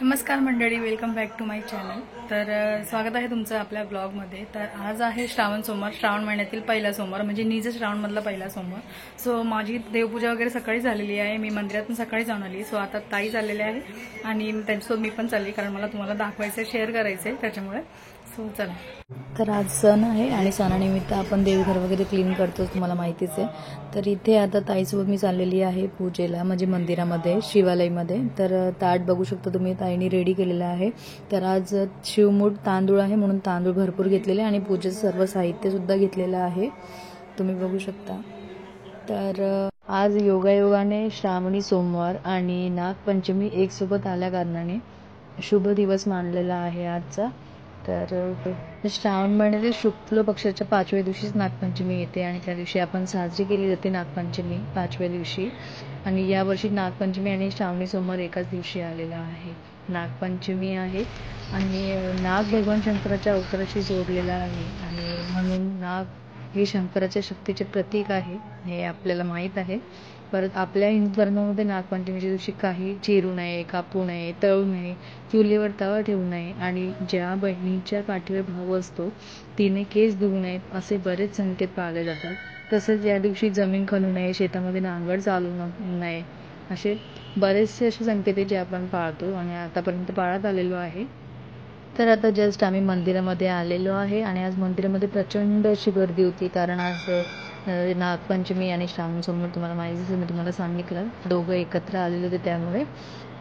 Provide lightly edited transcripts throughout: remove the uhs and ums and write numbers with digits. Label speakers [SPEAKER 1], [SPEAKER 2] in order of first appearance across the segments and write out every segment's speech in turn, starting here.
[SPEAKER 1] नमस्कार मंडळी, welcome back to my channel. तर स्वागत आहे तुमचं आपल्या ब्लॉगमध्ये। तर आज आहे श्रावण सोमवार, श्रावण महिन्यातील पहिला सोमवार म्हणजे निज श्रावणमधला पहिला सोमवार। सो माझी देवपूजा वगैरे सकाळी झालेली आहे, मी मंदिरातून सकाळी जाऊन आली। सो आता ताई चाललेले आहे आणि त्यांच्यासोबत मी पण चालली, कारण मला तुम्हाला दाखवायचं शेअर करायचं त्याच्यामुळे। सो चला। तर आज सण आहे आणि सणानिमित्त आपण देवघर वगैरे क्लीन करतो, तुम्हाला माहितीच आहे। तर इथे आता ताईसोबत मी चाललेली आहे पूजेला, म्हणजे मंदिरामध्ये, शिवालयमध्ये। तर ताट बघू शकता तुम्ही, ताईने रेडी केलेला आहे। तर आज शिवमूठ तांदूळ आहे म्हणून तांदूळ भरपूर घेतलेले आणि पूजेचं सर्व साहित्य सुद्धा घेतलेलं आहे, तुम्ही बघू शकता। तर आज योगायोगाने श्रावणी सोमवार आणि नागपंचमी एक सोबत आल्या कारणाने शुभ दिवस मानलेला आहे आजचा। तर श्रावण महिन्यातील शुक्ल पक्षाच्या 5व्या दिवशीच नागपंचमी येते आणि त्या दिवशी आपण साजरी केली जाते नागपंचमी 5व्या दिवशी। आणि यावर्षी नागपंचमी आणि श्रावणी सोमवार एकाच दिवशी आलेला आहे। नागपंचमी आहे आणि नाग भगवान शंकराच्या अवताराशी जोडलेला आहे आणि म्हणून नाग हे शंकराच्या शक्तीचे प्रतीक आहे, हे आपल्याला माहीत आहे। परत आपल्या हिंदू धर्मामध्ये नागपंचमीच्या दिवशी काही चिरू नये, कापू नये, तळू नये, चुलीवर तवा ठेवू नये आणि ज्या बहिणीच्या पाठीवर भाऊ असतो तिने केस धुवू नयेत, असे बरेच संकेत पाळले जातात। तसेच या दिवशी जमीन खणू नये, शेतामध्ये नांगर चालू नये, असे बरेचसे असे संकेत जे आपण पाळतो आणि आतापर्यंत पाळत आलेलो आहे। तर आता जस्ट आम्ही मंदिरामध्ये आलेलो आहे आणि आज मंदिरामध्ये प्रचंड अशी गर्दी होती, कारण आज नागपंचमी आणि श्रावण सोमवार तुम्हाला माहिती, मी तुम्हाला सांगितलं, दोघं एकत्र आलेले होते त्यामुळे।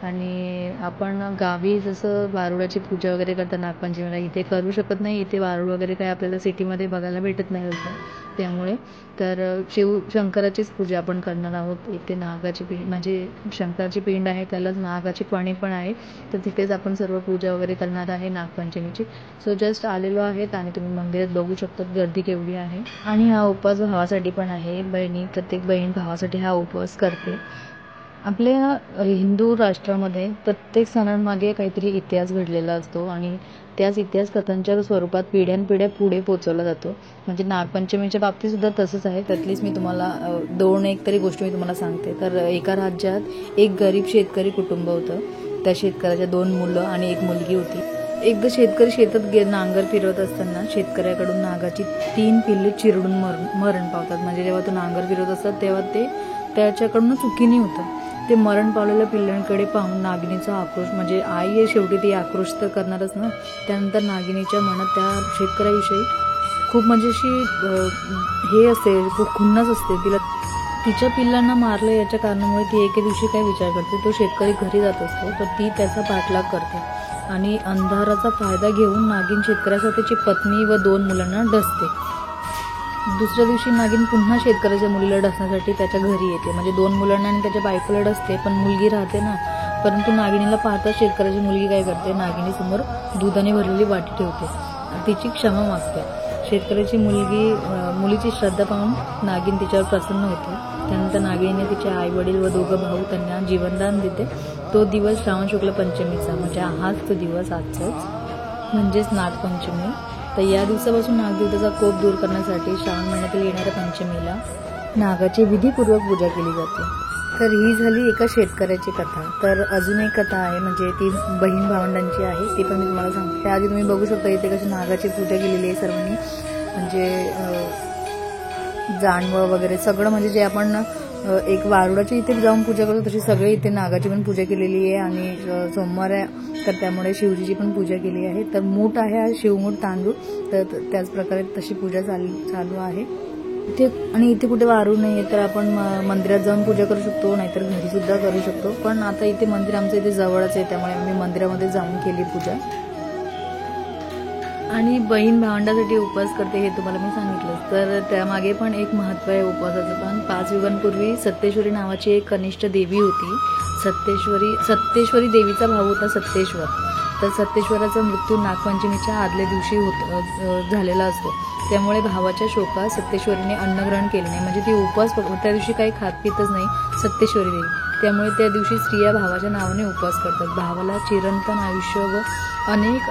[SPEAKER 1] आणि आपण गावी जसं वारुळाची पूजा वगैरे करतात नागपंचमीला, इथे करू शकत नाही, इथे वारुळ वगैरे काही आपल्याला सिटीमध्ये बघायला भेटत नाही होतं, त्यामुळे तर शंकराचीच पूजा आपण करणार आहोत। इथे नागाची पिंड, म्हणजे शंकराची पिंड आहे, त्यालाच नागाची पाणी पण आहे, तर तिथेच आपण सर्व पूजा वगैरे करणार आहे नागपंचमीची। सो जस्ट आलेलो आहेत आणि तुम्ही मंदिरात बघू शकता गर्दी केवढी आहे। आणि हा उपवास भावासाठी पण आहे, प्रत्येक बहीण भावासाठी हा उपवास करते। आपल्या हिंदू राष्ट्रामध्ये प्रत्येक सणांमागे काहीतरी इतिहास घडलेला असतो आणि त्याच इतिहास कथांच्या स्वरूपात पिढ्यानपिढ्या पुढे पोहोचवला जातो। म्हणजे नागपंचमीच्या बाबतीत सुद्धा तसंच आहे। त्यातलीच मी तुम्हाला एक तरी गोष्ट मी तुम्हाला सांगते। तर एका राज्यात एक गरीब शेतकरी कुटुंब होतं, त्या शेतकऱ्याच्या 2 मुलं आणि 1 मुलगी होती। एकदा शेतकरी शेतात नांगर फिरवत असताना शेतकऱ्याकडून नागाची 3 पिल्ले चिरडून मरण पावतात। म्हणजे जेव्हा तो नांगर फिरवत असतात तेव्हा ते त्याच्याकडून चुकीने होतं। ते मरण पावलेल्या पिल्लांकडे पाहून नागिनीचा आक्रोश, म्हणजे आई आहे शेवटी, ती आक्रोश तर करणारच ना। त्यानंतर नागिनीच्या मनात त्या शेतकऱ्याविषयी खूप म्हणजे अशी हे असते, खूप खुन्नस असते। तिला तिच्या पिल्लांना मारलं याच्या कारणामुळे ती एके दिवशी काय विचार करते, तो शेतकरी घरी जात असतो तर ती त्याचा पाठलाग करते आणि अंधाराचा फायदा घेऊन नागिन शेतकऱ्यासह त्याची पत्नी व 2 मुलांना डसते। दुसऱ्या दिवशी नागिन पुन्हा शेतकऱ्याच्या मुलीला डसण्यासाठी त्याच्या घरी येते, म्हणजे 2 मुलांना आणि त्याच्या बायकोला डसते, पण मुलगी राहते ना। परंतु नागिनीला पाहता शेतकऱ्याची मुलगी काय करते, नागिनीसमोर दुधाने भरलेली वाटी ठेवते, तिची क्षमा मागते। शेतकऱ्याची मुलीची श्रद्धा पाहून नागिन तिच्यावर प्रसन्न होते। त्यानंतर नागिनीने तिचे आई वडील व 2 भाऊ त्यांना जीवनदान देते। तो दिवस श्रावण शुक्ल पंचमीचा, म्हणजे हाच तो दिवस आजचाच, म्हणजेच नागपंचमी। तर या दिवसापासून नागदेवतेचा कोप दूर करण्यासाठी श्रावण महिन्यातील येणाऱ्या पंचमीला नागाची विधीपूर्वक पूजा केली जाते। तर ही झाली एका शेतकऱ्याची कथा। तर अजून एक कथा आहे, म्हणजे ती बहीण भावंडांची आहे, ती पण मी तुम्हाला सांगते। त्याआधी तुम्ही बघू शकता इथे कशी नागाची पूजा केलेली आहे सर्वांनी, म्हणजे जानवं वगैरे सगळं, म्हणजे जे आपण एक वारुळाची इथे जाऊन पूजा करतो तशी सगळे इथे नागाची पण पूजा केलेली आहे। आणि सोमवार आहे तर त्यामुळे शिवजीची पण पूजा केली आहे। तर मूठ आहे हा शिवमूठ तांदूळ, तर त्याच प्रकारे तशी पूजा चालू आहे इथे। आणि इथे कुठे वारुळ नाही तर आपण मंदिरात जाऊन पूजा करू शकतो, नाहीतर घरी सुद्धा करू शकतो। पण आता इथे मंदिर आमचं इथे जवळच आहे, त्यामुळे आम्ही मंदिरामध्ये जाऊन केली पूजा। आणि बहीण भावंडासाठी उपवास करते हे तुम्हाला मी सांगितलं, तर त्यामागे पण एक महत्त्व आहे उपवासाचं पण। 5 युगांपूर्वी सत्तेश्वरी नावाची एक कनिष्ठ देवी होती। सत्तेश्वरी देवीचा भाऊ होता सत्तेश्वर। तर सत्तेश्वराचा मृत्यू नागपंचमीच्या आदल्या दिवशी झालेला असतो, त्यामुळे भावाच्या शोकात सत्तेश्वरीने अन्नग्रहण केले नाही, म्हणजे ती उपवास त्या दिवशी काही खात पितच नाही सत्तेश्वरी देवी। त्यामुळे त्या दिवशी स्त्रिया भावाच्या नावाने उपवास करतात। भावाला चिरंतन आयुष्य व अनेक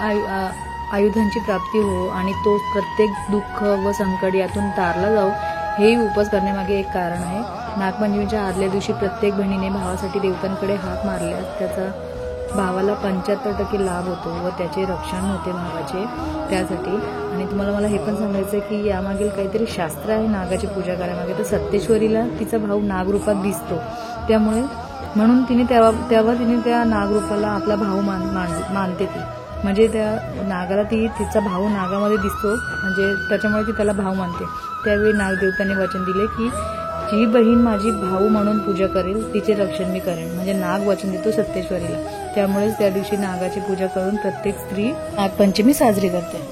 [SPEAKER 1] आयुधांची प्राप्ती हो आणि तो प्रत्येक दुःख व संकट यातून तारला जाऊ, हे उपवास करण्यामागे एक कारण आहे। नागपंचमीच्या आदल्या दिवशी प्रत्येक बहिणीने भावासाठी देवतांकडे हाक मारल्यास त्याचा भावाला 75% लाभ होतो व त्याचे रक्षण होते भावाचे त्यासाठी। आणि तुम्हाला मला हे पण सांगायचं आहे की यामागील काहीतरी शास्त्र आहे नागाची पूजा करायमागे। तर सत्तेश्वरीला तिचा भाऊ नागरूपात दिसतो, त्यामुळे म्हणून तिने तेव्हा तिने त्या नागरूपाला आपला भाऊ मानते ती, म्हणजे त्या नागाला तिचा भाऊ नागामध्ये दिसतो, म्हणजे त्याच्यामुळे ती त्याला भाऊ मानते। त्यावेळी नागदेवतांनी वचन दिले की जी बहीण माझी भाऊ म्हणून पूजा करेल तिचे रक्षण मी करेन, म्हणजे नाग वचन देतो सत्तेश्वरीला। त्यामुळेच त्या दिवशी नागाची पूजा करून प्रत्येक स्त्री नागपंचमी साजरी करते।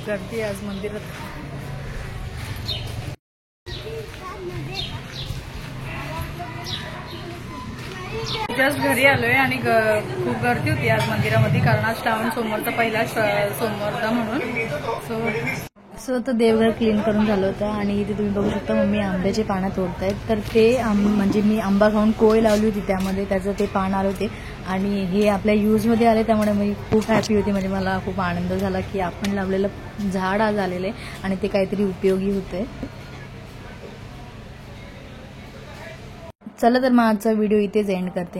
[SPEAKER 1] गर्दी आज मंदिरात। जस्ट घरी आलोय आणि खूप गर्दी होती आज मंदिरामध्ये, कारण आज श्रावण सोमवारचा पहिला सोमवार होता म्हणून. सो तर देवघर क्लीन करून झालं होतं आणि इथे तुम्ही बघू शकता मम्मी आंब्याचे पानं तोडतायत. तर ते म्हणजे मी आंबा खाऊन कोय लावली होती त्यामध्ये, त्याचं ते पान आले होते आणि हे आपल्या यूजमध्ये आले, त्यामुळे मी खूप हॅपी होती. म्हणजे मला खूप आनंद झाला की आपण लावलेलं झाड आज आलेलं आहे आणि ते काहीतरी उपयोगी होतंय. चला तर मग आजचा व्हिडिओ इथेच एंड करते.